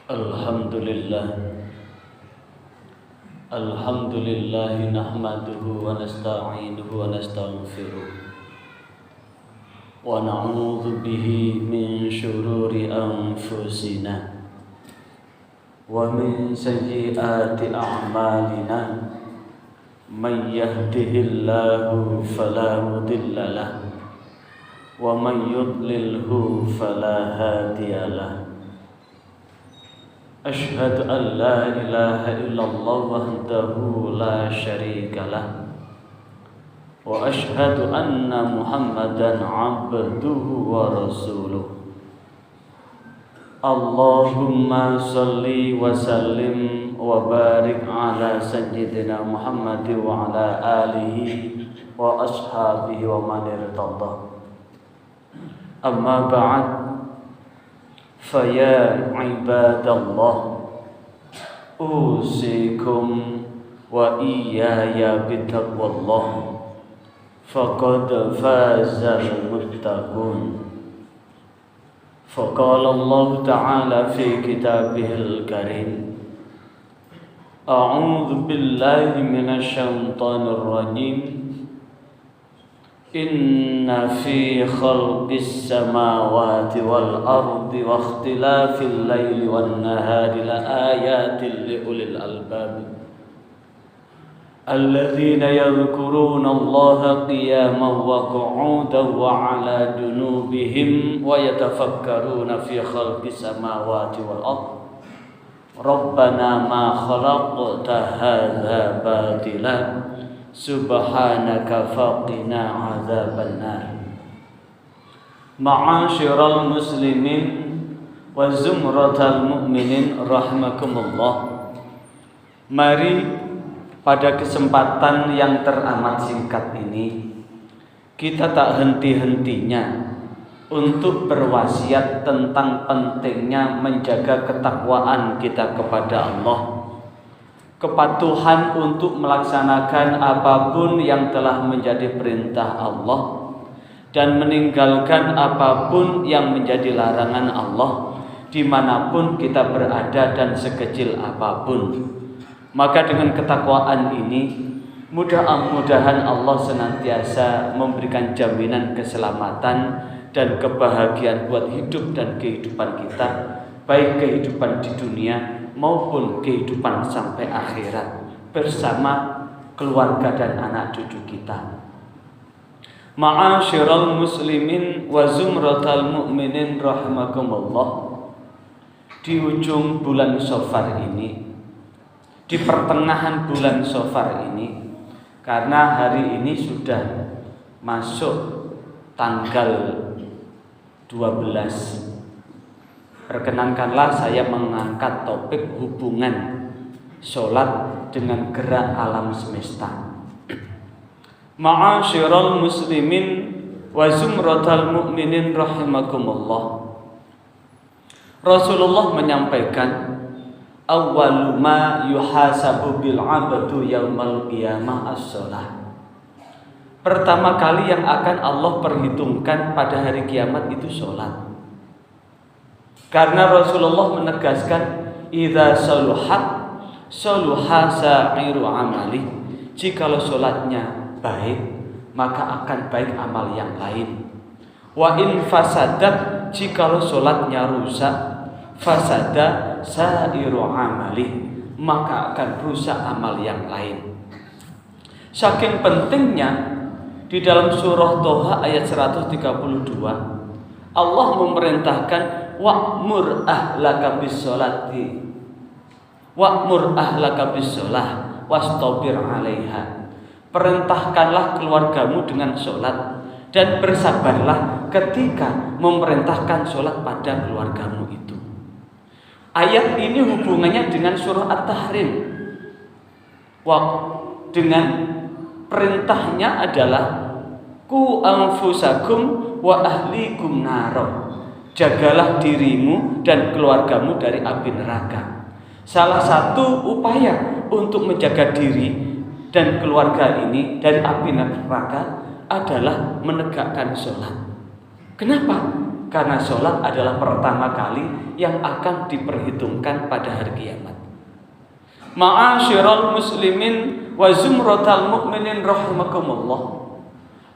Alhamdulillah nahmaduhu wa nasta'inuhu wa nastaghfiruh wa na'udzu bihi min syururi anfusina wa min sayyiati a'malina may yahdihillahu fala mudilla lahu wa may yudlilhu fala hadiyalah. Asyhadu an la ilaha illallah wahdahu la syarika lah wa asyhadu anna Muhammadan abduhu wa rasuluh. Allahumma salli wa sallim wa barik ala sayyidina Muhammad wa ala alihi wa ashabihi wa man irtadah. Amma ba'd, faya ibadallah, usikum wa iyaya bitaqwallah, faqad fazal muttaqun. Faqala Allah Ta'ala fi kitabihil karim, a'udzu billahi minasy syaithanir rajim. Inna fi khalqis samawati wal ardi wa ikhtilafil laili wan nahari la ayatin li ulil albab alladzina yadhkuruna Allaha qiyaman wa qu'udan wa 'ala junubihim wa yatafakkaruna fi khalqis samawati wal ardi Rabbana ma khalaqta hadza batilan subhanaka faqina azabannar. Ma'asyiral muslimin wa zumratal mu'minin rahimakumullah. Mari pada kesempatan yang teramat singkat ini kita tak henti-hentinya untuk berwasiat tentang pentingnya menjaga ketakwaan kita kepada Allah, kepatuhan untuk melaksanakan apapun yang telah menjadi perintah Allah dan meninggalkan apapun yang menjadi larangan Allah dimanapun kita berada dan sekecil apapun. Maka dengan ketakwaan ini mudah-mudahan Allah senantiasa memberikan jaminan keselamatan dan kebahagiaan buat hidup dan kehidupan kita, baik kehidupan di dunia maupun kehidupan sampai akhirat bersama keluarga dan anak cucu kita. Ma'asyiral muslimin wa zumratal mu'minin rahimakumullah. Di ujung bulan Safar ini, di pertengahan bulan Safar ini, karena hari ini sudah masuk tanggal 12, perkenankanlah saya mengangkat topik hubungan sholat dengan gerak alam semesta. Ma'asyiral muslimin wa zumratal mu'minin rahimakumullah. Rasulullah menyampaikan, awwalu ma yuhasabu bil 'abdu yaumal qiyamah as-shalah. Pertama kali yang akan Allah perhitungkan pada hari kiamat itu sholat. Karena Rasulullah menegaskan, idza saluhat saluha sa'iru amali. Jikalau sholatnya baik, maka akan baik amal yang lain. Wa in fasadat, jikalau sholatnya rusak, fasada sa'iru amali, maka akan rusak amal yang lain. Saking pentingnya, di dalam surah Toha ayat 132 Allah memerintahkan wa'mur ahlaka bis-sholati wa'mur ahlaka bis-sholah wastabir 'alaiha. Perintahkanlah keluargamu dengan sholat dan bersabarlah ketika memerintahkan sholat pada keluargamu itu. Ayat ini hubungannya dengan surah At-Tahrim. Dengan perintahnya adalah ku anfusakum wa ahlikum naro. Jagalah dirimu dan keluargamu dari api neraka. Salah satu upaya untuk menjaga diri dan keluarga ini dari api neraka adalah menegakkan sholat. Kenapa? karena sholat adalah pertama kali yang akan diperhitungkan pada hari kiamat. Ma'asyiral muslimin wa zumratal mu'minin rahimakumullah.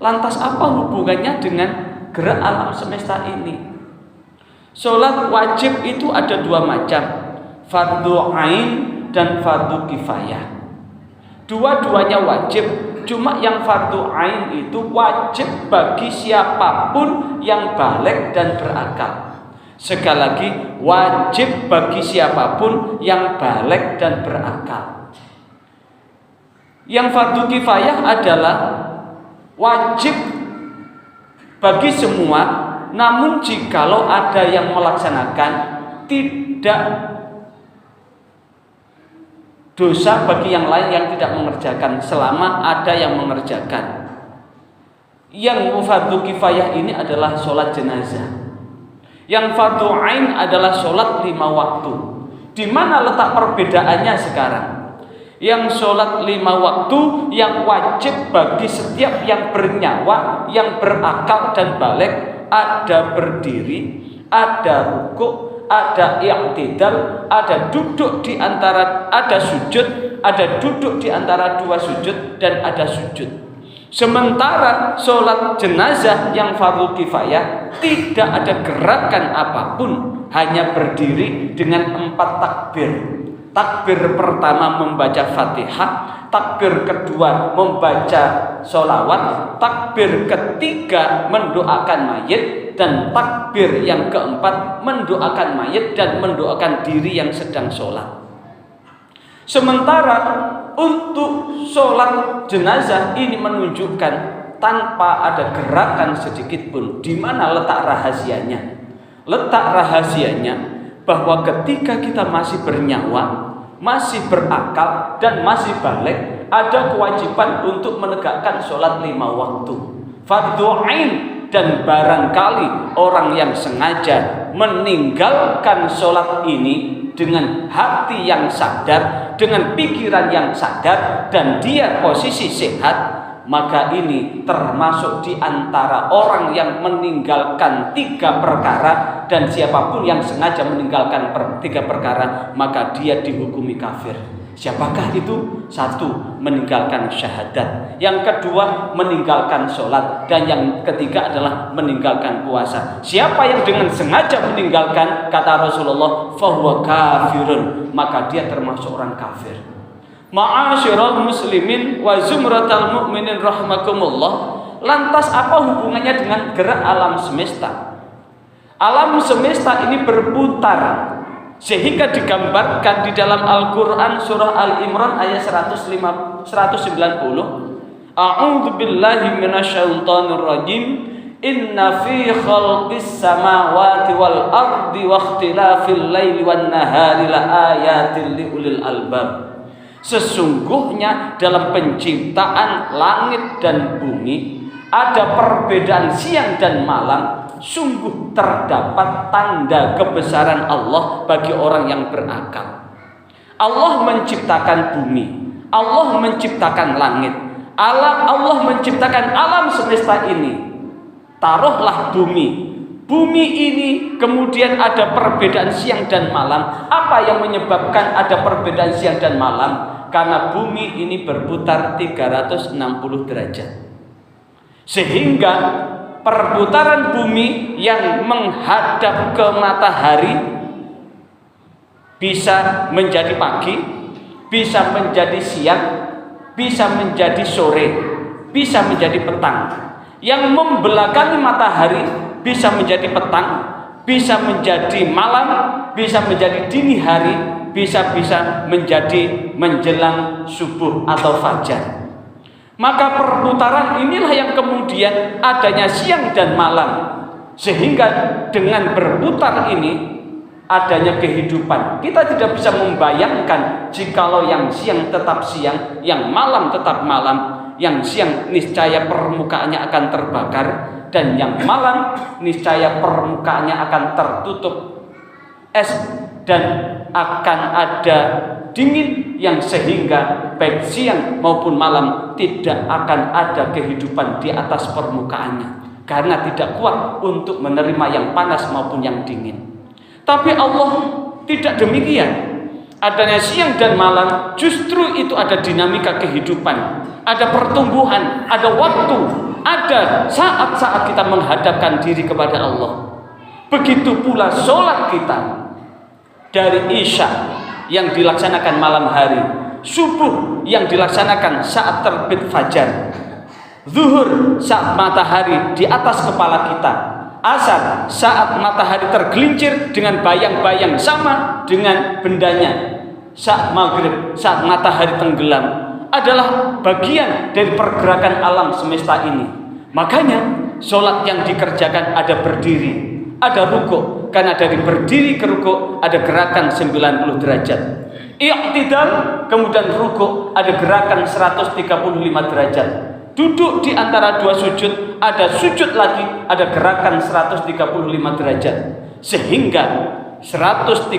Lantas apa hubungannya dengan gerak alam semesta ini? Sholat wajib itu ada dua macam, fardu ain dan fardu kifayah. Dua-duanya wajib, cuma yang fardu ain itu wajib bagi siapapun yang baligh dan berakal. Sekali lagi, wajib bagi siapapun yang baligh dan berakal. Yang fardu kifayah adalah wajib bagi semua, namun jikalau ada yang melaksanakan tidak dosa bagi yang lain yang tidak mengerjakan selama ada yang mengerjakan. Yang fardu kifayah ini adalah sholat jenazah. Yang fardu ain adalah sholat 5 waktu. Di mana letak perbedaannya sekarang? Yang sholat 5 waktu yang wajib bagi setiap yang bernyawa, yang berakal dan baligh, ada berdiri, ada rukuk, ada i'tidal, ada duduk di antara, ada sujud, ada duduk di antara dua sujud, dan ada sujud. Sementara sholat jenazah yang fardu kifayah tidak ada gerakan apapun, hanya berdiri dengan 4 takbir. Takbir pertama membaca Fatihah, takbir kedua membaca sholawat, takbir ketiga mendoakan mayit, dan takbir yang keempat mendoakan mayit dan mendoakan diri yang sedang sholat. Sementara untuk sholat jenazah ini menunjukkan tanpa ada gerakan sedikit pun. Di mana letak rahasianya? Letak rahasianya bahwa ketika kita masih bernyawa, masih berakal dan masih baligh, ada kewajiban untuk menegakkan sholat 5 waktu fardu ain. Dan barangkali orang yang sengaja meninggalkan sholat ini dengan hati yang sadar, dengan pikiran yang sadar, dan dia posisi sehat, maka ini termasuk di antara orang yang meninggalkan 3 perkara. Dan siapapun yang sengaja meninggalkan 3 perkara, maka dia dihukumi kafir. Siapakah itu? 1, meninggalkan syahadat. Yang kedua, meninggalkan sholat. Dan yang ketiga adalah meninggalkan puasa. Siapa yang dengan sengaja meninggalkan, kata Rasulullah, fahuwa kafirun, maka dia termasuk orang kafir. Ma'asyiral muslimin wa zumratal mu'minin rahimakumullah. Lantas apa hubungannya dengan gerak alam semesta? Alam semesta ini berputar, sehingga digambarkan di dalam Al-Quran surah Al-Imran ayat 190. A'udzu billahi minasyaitonir rajim. Inna fi khalqis samawati wal ardi wa ikhtilafil laili wan nahari la ayatin liulil albab. Sesungguhnya dalam penciptaan langit dan bumi ada perbedaan siang dan malam. Sungguh terdapat tanda kebesaran Allah bagi orang yang berakal. Allah menciptakan bumi, Allah menciptakan langit, Allah menciptakan alam semesta ini. Taruhlah bumi ini kemudian ada perbedaan siang dan malam. Apa yang menyebabkan ada perbedaan siang dan malam? Karena bumi ini berputar 360 derajat. Sehingga perputaran bumi yang menghadap ke matahari bisa menjadi pagi, bisa menjadi siang, bisa menjadi sore, bisa menjadi petang. Yang membelakangi matahari bisa menjadi petang, bisa menjadi malam, bisa menjadi dini hari, bisa menjadi menjelang subuh atau fajar. Maka perputaran inilah yang kemudian adanya siang dan malam. Sehingga dengan berputar ini adanya kehidupan. Kita tidak bisa membayangkan jikalau yang siang tetap siang, yang malam tetap malam. Yang siang niscaya permukaannya akan terbakar, dan yang malam niscaya permukaannya akan tertutup es dan akan ada dingin yang sehingga baik siang maupun malam tidak akan ada kehidupan di atas permukaannya. karena tidak kuat untuk menerima yang panas maupun yang dingin. Tapi Allah tidak demikian. Adanya siang dan malam, justru itu ada dinamika kehidupan, ada pertumbuhan, ada waktu, ada saat-saat kita menghadapkan diri kepada Allah. Begitu pula sholat kita, dari Isya yang dilaksanakan malam hari, subuh yang dilaksanakan saat terbit fajar, zuhur saat matahari di atas kepala kita, asar saat matahari tergelincir dengan bayang-bayang sama dengan bendanya, saat maghrib saat matahari tenggelam, adalah bagian dari pergerakan alam semesta ini. Makanya sholat yang dikerjakan ada berdiri, ada rukuk, karena dari berdiri ke rukuk ada gerakan 90 derajat. I'tidal, kemudian rukuk, ada gerakan 135 derajat. Duduk di antara dua sujud, ada sujud lagi, ada gerakan 135 derajat. Sehingga 135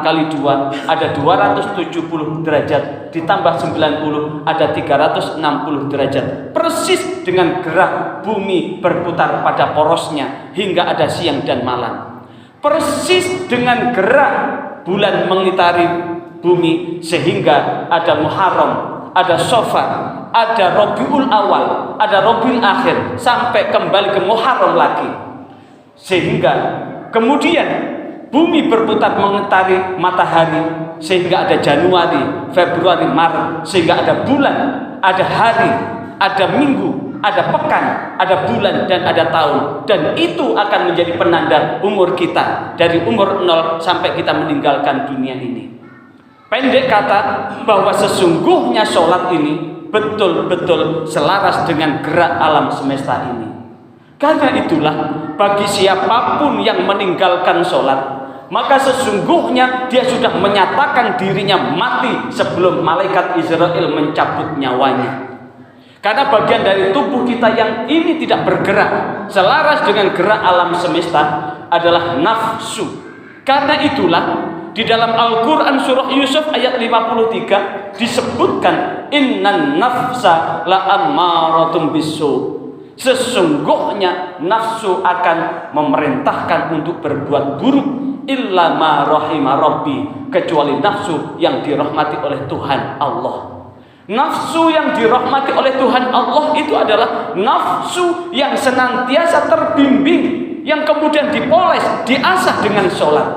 kali 2 ada 270 derajat, ditambah 90 ada 360 derajat. Persis dengan gerak bumi berputar pada porosnya hingga ada siang dan malam. Persis dengan gerak bulan mengitari bumi sehingga ada Muharram, ada Safar, ada Rabiul Awal, ada Rabiul Akhir, sampai kembali ke Muharram lagi. Sehingga kemudian bumi berputar mengitari matahari sehingga ada Januari, Februari, Maret, sehingga ada bulan, ada hari, ada minggu, ada pekan, ada bulan, dan ada tahun. Dan itu akan menjadi penanda umur kita dari umur 0 sampai kita meninggalkan dunia ini. Pendek kata, bahwa sesungguhnya sholat ini betul-betul selaras dengan gerak alam semesta ini. Karena itulah, bagi siapapun yang meninggalkan sholat, maka sesungguhnya dia sudah menyatakan dirinya mati sebelum malaikat Israel mencabut nyawanya. Karena bagian dari tubuh kita yang ini tidak bergerak selaras dengan gerak alam semesta adalah nafsu. Karena itulah di dalam Al-Quran surah Yusuf ayat 53 disebutkan innan nafsa la ammaratum bisu. Sesungguhnya nafsu akan memerintahkan untuk berbuat buruk, illa ma rahima rabbi, kecuali nafsu yang dirahmati oleh Tuhan Allah. Nafsu yang dirahmati oleh Tuhan Allah itu adalah nafsu yang senantiasa terbimbing, yang kemudian dipoles, diasah dengan sholat.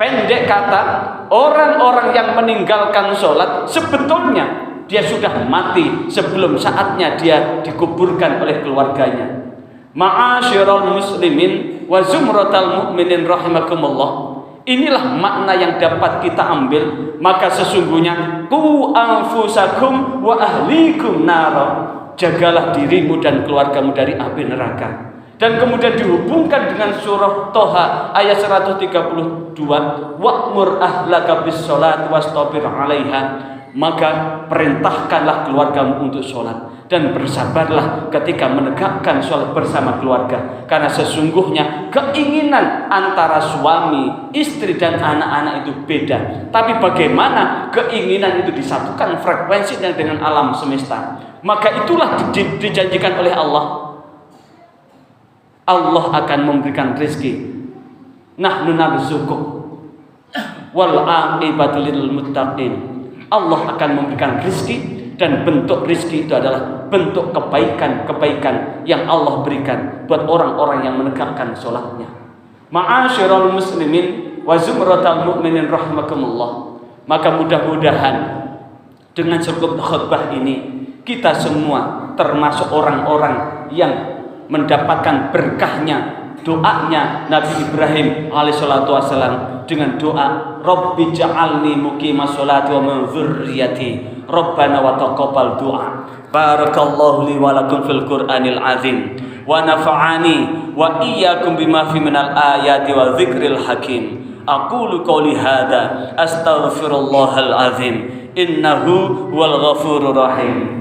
Pendek kata, orang-orang yang meninggalkan sholat sebetulnya dia sudah mati sebelum saatnya dia dikuburkan oleh keluarganya. Ma'asyiral muslimin wa zumratal mu'minin rahimakumullah. Inilah makna yang dapat kita ambil. Maka sesungguhnya qu anfusakum wa ahlikum nara. Jagalah dirimu dan keluargamu dari api neraka. Dan kemudian dihubungkan dengan surah Toha ayat 132, wa'mur ahlaka bis sholati wastabir 'alaiha. Maka perintahkanlah keluargamu untuk sholat dan bersabarlah ketika menegakkan sholat bersama keluarga. Karena sesungguhnya keinginan antara suami, istri, dan anak-anak itu beda. Tapi bagaimana keinginan itu disatukan frekuensinya dengan alam semesta? Maka itulah dijanjikan oleh Allah. Allah akan memberikan rezeki. Nahnu narzuquk wal aqibatu lil muttaqin. Allah akan memberikan rezeki, dan bentuk rezeki itu adalah bentuk kebaikan-kebaikan yang Allah berikan buat orang-orang yang menegakkan sholatnya. Ma'asyiral muslimin wa zumratal mu'minin rahimakumullah. Maka mudah-mudahan dengan cukup khutbah ini kita semua termasuk orang-orang yang mendapatkan berkahnya doanya Nabi Ibrahim alaihissalatu wassalam dengan doa Rabbi ja'alni muqimas sholati wa min dzurriyyati Rabbana wa taqabbal du'a. Barakallahu li wa lakum fil Qur'anil azim wa nafa'ani wa iyyakum bima fi minal ayati wa dzikril hakim. Aqulu qouli hadza astaghfirullahal azim innahu huwal ghafurur rahim.